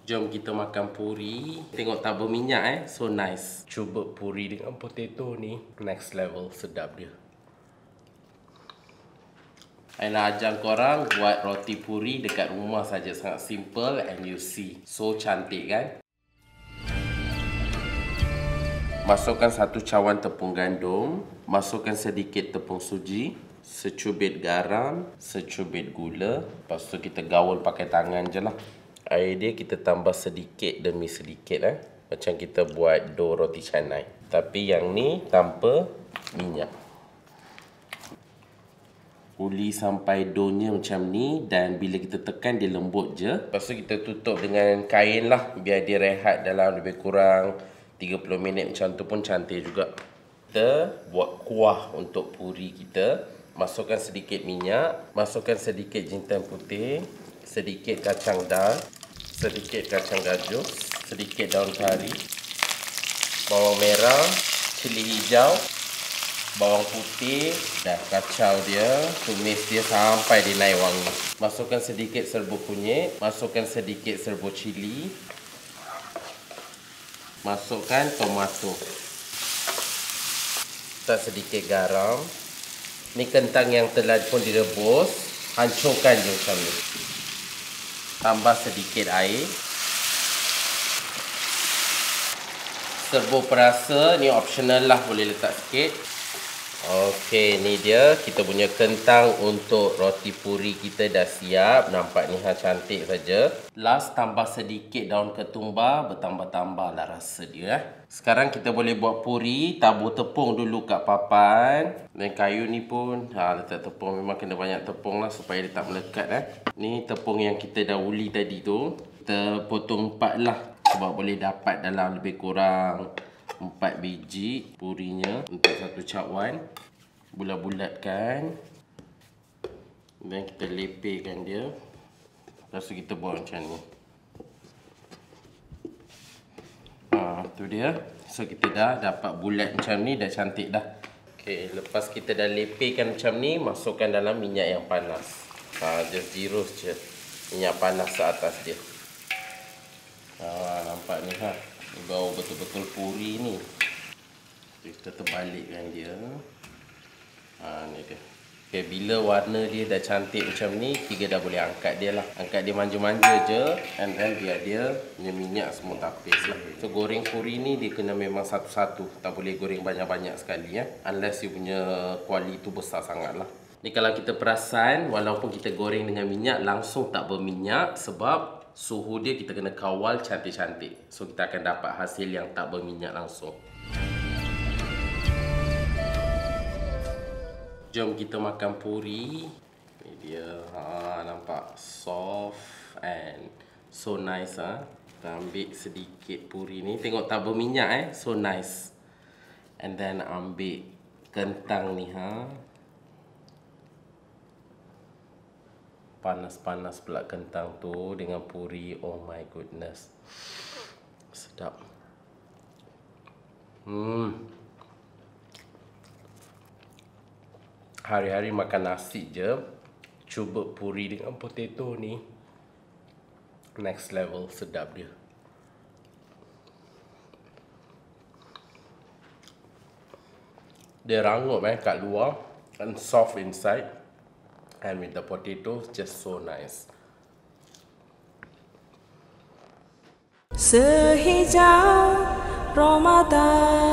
Jom kita makan puri. Tengok tak berminyak so nice. Cuba puri dengan potato ni. Next level, sedap dia. I nak ajar korang buat roti puri dekat rumah saja. Sangat simple and you see. So cantik kan? Masukkan 1 cawan tepung gandum. Masukkan sedikit tepung suji. Secubit garam. Secubit gula. Lepas tu kita gaul pakai tangan je lah. Air dia kita tambah sedikit demi sedikit Macam kita buat dough roti canai. Tapi yang ni tanpa minyak. Uli sampai doughnya macam ni. Dan bila kita tekan dia lembut je. Lepas tu kita tutup dengan kain lah. Biar dia rehat dalam lebih kurang 30 minit. Macam tu pun cantik juga. Kita buat kuah untuk puri kita. Masukkan sedikit minyak. Masukkan sedikit jintan putih. Sedikit kacang dal. Sedikit kacang gajus. Sedikit daun kari. Bawang merah. Cili hijau. Bawang putih. Dan kacau dia. Tumis dia sampai dia naik wangi. Masukkan sedikit serbuk kunyit. Masukkan sedikit serbuk cili. Masukkan tomato. Letak sedikit garam. Ni kentang yang telah pun direbus. Hancurkan je macam ni. Tambah sedikit air. Serbuk perasa ni optional lah, boleh letak sikit. Okey, ni dia kita punya kentang untuk roti puri kita dah siap. Nampak ni cantik saja. Last tambah sedikit daun ketumbar, bertambah-tambah lah rasa dia. Sekarang kita boleh buat puri. Tabur tepung dulu kat papan. Dan kayu ni pun letak tepung, memang kena banyak tepung lah supaya dia tak melekat Ni tepung yang kita dah uli tadi tu. Kita potong 4 lah sebab boleh dapat dalam lebih kurang 4 biji purinya untuk 1 cakwan. Bulat-bulatkan. Dan kita lepehkan dia. Lepas tu kita buat macam ni. Tu dia. So kita dah dapat bulat macam ni, dah cantik dah. Okay, lepas kita dah lepehkan macam ni, masukkan dalam minyak yang panas. Just dirus je minyak panas ke atas dia. Nampak ni bau betul-betul puri ni. Kita terbalikkan dia. Ni dia. Okay, bila warna dia dah cantik macam ni, kita dah boleh angkat dia lah. Angkat dia manja-manja je. And then biar dia punya minyak semua tapis lah. So goreng puri ni dia kena memang satu-satu. Tak boleh goreng banyak-banyak sekali Unless you punya kuali tu besar sangat lah. Ni kalau kita perasan, walaupun kita goreng dengan minyak, langsung tak berminyak. Sebab suhu dia kita kena kawal cantik-cantik. So kita akan dapat hasil yang tak berminyak langsung. Jom kita makan puri. Ni dia. Nampak soft and so nice Kita ambil sedikit puri ni. Tengok tak berminyak so nice. And then ambil kentang ni Panas-panas pula kentang tu dengan puri. Oh my goodness. Sedap. Hari-hari makan nasi je, cuba puri dengan potato ni. Next level, sedap dia. Dia rangup kat luar and soft inside. And with the potatoes, just so nice. Sehijau Ramadan.